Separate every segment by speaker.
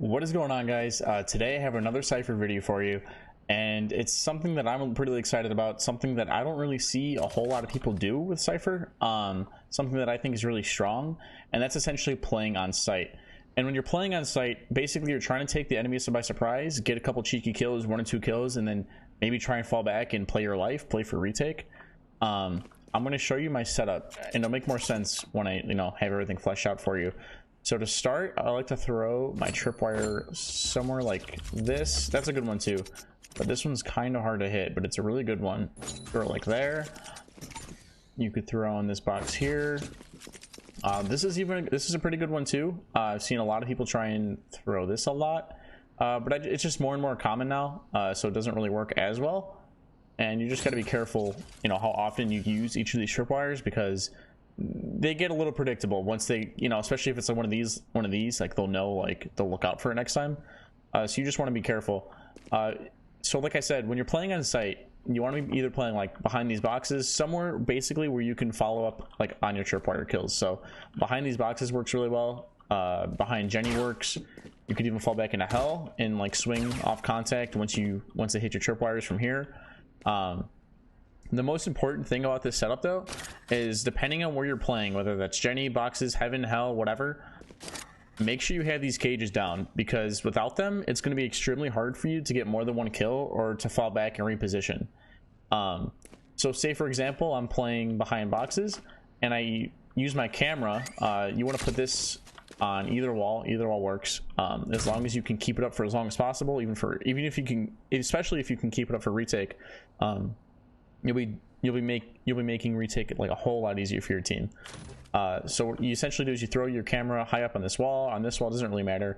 Speaker 1: What is going on, guys? Today I have another Cypher video for you, and it's something that I'm pretty excited about, something that I don't really see a whole lot of people do with Cypher, something that I think is really strong, and that's essentially playing on site. And when you're playing on site, basically you're trying to take the enemies by surprise, get a couple cheeky kills, 1 or 2 kills, and then maybe try and fall back and play your life, play for retake. I'm going to show you my setup, and it'll make more sense when I have everything fleshed out for you. So to start, I like to throw my tripwire somewhere like this. That's a good one too, but this one's kind of hard to hit, but it's a really good one. Throw it like there. You could throw in this box here. This is a pretty good one too. I've seen a lot of people try and throw this a lot, but it's just more and more common now, so it doesn't really work as well. And you just got to be careful, how often you use each of these tripwires, because they get a little predictable once they, especially if it's like one of these, like they'll know, like they'll look out for it next time. So you just want to be careful. So like I said, when you're playing on site, you want to be either playing like behind these boxes, somewhere basically where you can follow up like on your tripwire kills. So behind these boxes works really well. Behind Jenny works. You could even fall back into hell and like swing off contact once they hit your tripwires from here. The most important thing about this setup though is, depending on where you're playing, whether that's Jenny, boxes, heaven, hell, whatever, make sure you have these cages down, because without them it's going to be extremely hard for you to get more than 1 kill or to fall back and reposition. So say for example I'm playing behind boxes and I use my camera. You want to put this on either wall works, as long as you can keep it up for as long as possible, especially if you can keep it up for retake. You'll be making retake like a whole lot easier for your team. So what you essentially do is you throw your camera high up on this wall. On this wall, doesn't really matter.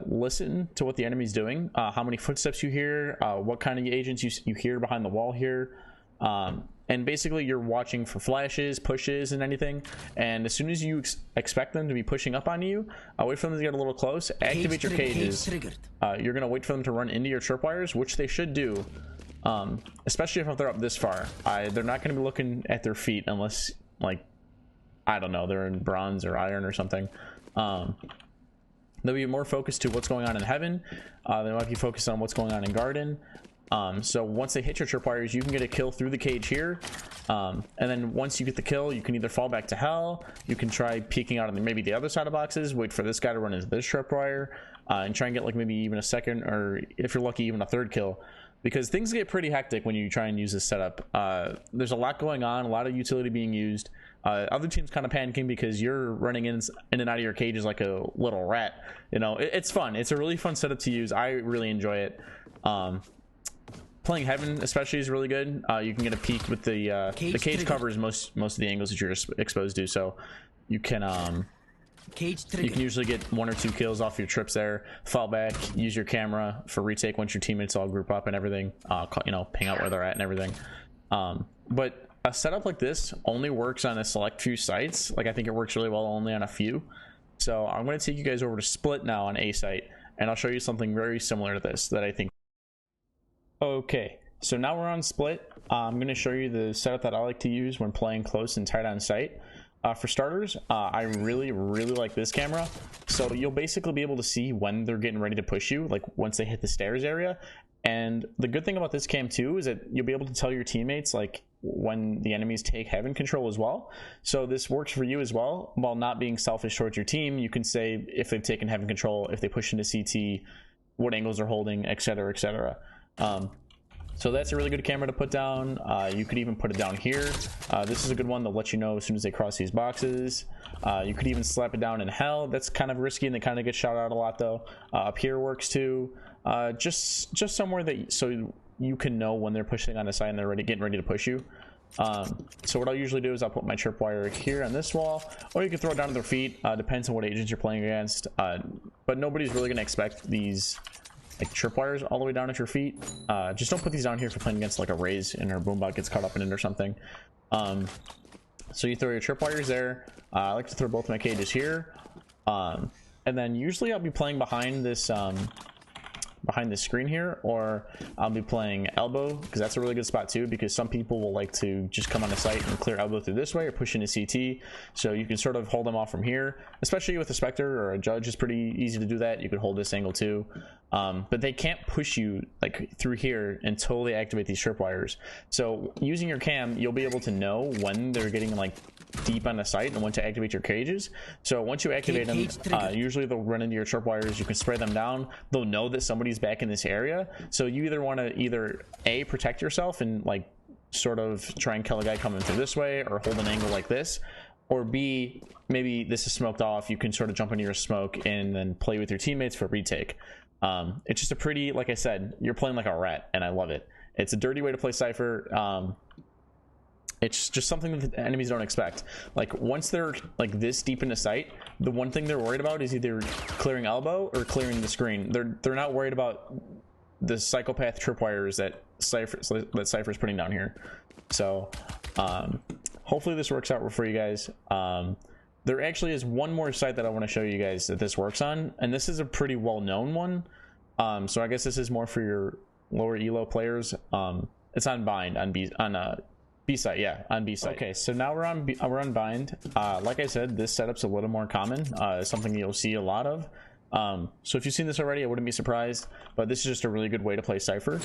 Speaker 1: Listen to what the enemy's doing, how many footsteps you hear, what kind of agents you hear behind the wall here, and basically you're watching for flashes, pushes, and anything. And as soon as you expect them to be pushing up on you, wait for them to get a little close, activate your cages. You're gonna wait for them to run into your tripwires, which they should do. Especially if they're up this far. They're not going to be looking at their feet unless, like, I don't know, they're in bronze or iron or something. They'll be more focused to what's going on in heaven. They might be focused on what's going on in garden. So once they hit your tripwires, you can get a kill through the cage here, and then once you get the kill, you can either fall back to hell, you can try peeking out on maybe the other side of boxes, wait for this guy to run into this tripwire, and try and get like maybe even a second, or if you're lucky, even a third kill. Because things get pretty hectic when you try and use this setup. There's a lot going on, a lot of utility being used. Other teams kind of panicking because you're running in and out of your cages like a little rat. It's fun. It's a really fun setup to use. I really enjoy it. Playing heaven especially is really good. You can get a peek with the cage covers most of the angles that you're exposed to, so you can usually get 1 or 2 kills off your trips there, fall back, use your camera for retake once your teammates all group up and everything, ping out where they're at and everything. But a setup like this only works on a select few sites. Like, I think it works really well only on a few. So I'm going to take you guys over to Split now on a site, and I'll show you something very similar to this that I think. Okay, so now we're on Split. I'm going to show you the setup that I like to use when playing close and tight on site. For starters, I really like this camera. So you'll basically be able to see when they're getting ready to push you, like once they hit the stairs area. And the good thing about this cam too is that you'll be able to tell your teammates like when the enemies take heaven control as well. So this works for you as well. While not being selfish towards your team, you can say if they've taken heaven control, if they push into CT, what angles they're holding, etc, etc. So that's a really good camera to put down. You could even put it down here. This is a good one to let you know as soon as they cross these boxes. You could even slap it down in hell. That's kind of risky and they kind of get shot out a lot though. Up here works too. Just somewhere that so you can know when they're pushing on the side and they're getting ready to push you. So what I'll usually do is I'll put my tripwire here on this wall, or you can throw it down to their feet. Depends on what agents you're playing against. But nobody's really gonna expect these like tripwires all the way down at your feet. Just don't put these down here if you're playing against like a raise and our boombot gets caught up in it or something. So you throw your tripwires there. I like to throw both my cages here, and then usually I'll be playing behind this behind the screen here, or I'll be playing elbow, because that's a really good spot too, because some people will like to just come on the site and clear elbow through this way or push into CT. So you can sort of hold them off from here, especially with a Spectre or a Judge is pretty easy to do that. You could hold this angle too. But they can't push you like through here until they activate these tripwires. So using your cam, you'll be able to know when they're getting like deep on the site and when to activate your cages. So once you activate them, usually they'll run into your tripwires. You can spray them down. They'll know that somebody's back in this area. So you either want to either A, protect yourself and like sort of try and kill a guy coming through this way, or hold an angle like this, or B, maybe this is smoked off. You can sort of jump into your smoke and then play with your teammates for retake. It's just a pretty, like I said, you're playing like a rat, and I love it. It's a dirty way to play Cypher. It's just something that the enemies don't expect. Like once they're like this deep in the site, the one thing they're worried about is either clearing elbow or clearing the screen. They're not worried about the psychopath tripwires that Cypher's putting down here. So hopefully this works out for you guys. There actually is one more site that I want to show you guys that this works on, and this is a pretty well-known one. So I guess this is more for your lower elo players. It's on Bind on B site, yeah, on B site. Okay, so now we're on Bind. Like I said, this setup's a little more common. Something you'll see a lot of. So if you've seen this already, I wouldn't be surprised. But this is just a really good way to play Cypher.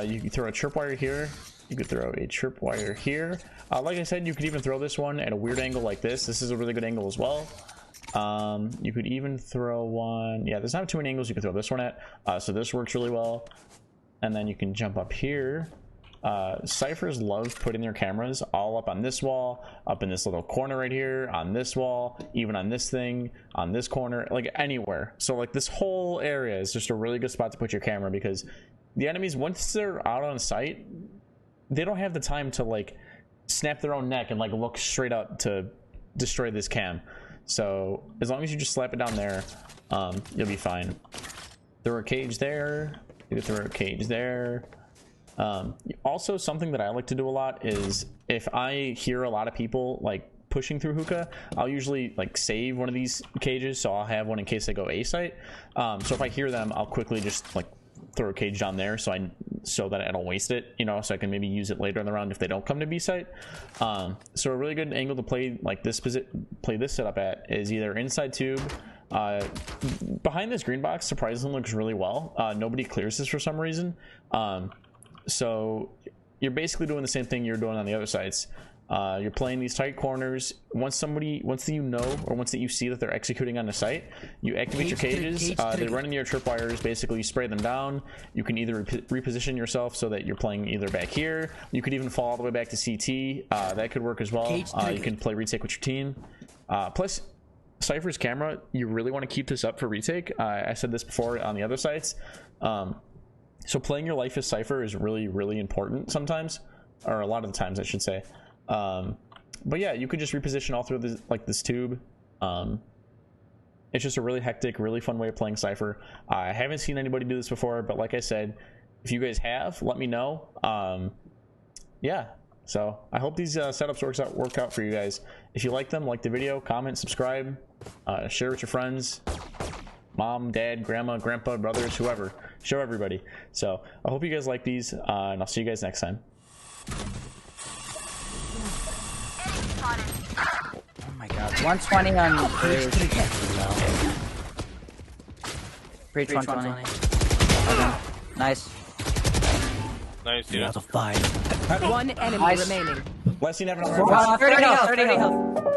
Speaker 1: You can throw a tripwire here. You could throw a tripwire here. Like I said, you could even throw this one at a weird angle like this. This is a really good angle as well. You could even throw one. Yeah, there's not too many angles you can throw this one at. So this works really well. And then you can jump up here. Cyphers love putting their cameras all up on this wall, up in this little corner right here, on this wall, even on this thing, on this corner, like anywhere. So like this whole area is just a really good spot to put your camera, because the enemies, once they're out on site, they don't have the time to like snap their own neck and like look straight up to destroy this cam. So as long as you just slap it down there, you'll be fine. Throw a cage there. You can throw a cage there. Also, something that I like to do a lot is if I hear a lot of people like pushing through hookah, I'll usually like save one of these cages, so I'll have one in case they go A site. So if I hear them, I'll quickly just like throw a cage down there so that I don't waste it, you know, so I can maybe use it later in the round if they don't come to B site. So a really good angle to play like this setup at is either inside tube. Behind this green box surprisingly looks really well. Nobody clears this for some reason. So you're basically doing the same thing you're doing on the other sites. You're playing these tight corners. Once you know, or once that you see that they're executing on the site, you activate your cages. They run into your tripwires. Basically, you spray them down. You can either reposition yourself so that you're playing either back here. You could even fall all the way back to CT. That could work as well. You can play retake with your team. Plus, Cypher's camera, you really want to keep this up for retake. I said this before on the other sites. So playing your life as Cypher is really, really important sometimes, or a lot of the times I should say. But yeah, you could just reposition all through this, like this tube. It's just a really hectic, really fun way of playing Cypher. I haven't seen anybody do this before, but like I said, if you guys have, let me know. Yeah, so I hope these setups work out for you guys. If you like them, like the video, comment, subscribe, share with your friends. Mom, dad, grandma, grandpa, brothers, whoever. Show everybody. So I hope you guys like these, and I'll see you guys next time.
Speaker 2: Oh my god. 120 on Breach. Breach 120. Okay. Nice.
Speaker 3: Nice, dude.
Speaker 4: One enemy remaining.
Speaker 1: Blessing, have
Speaker 2: 30 health.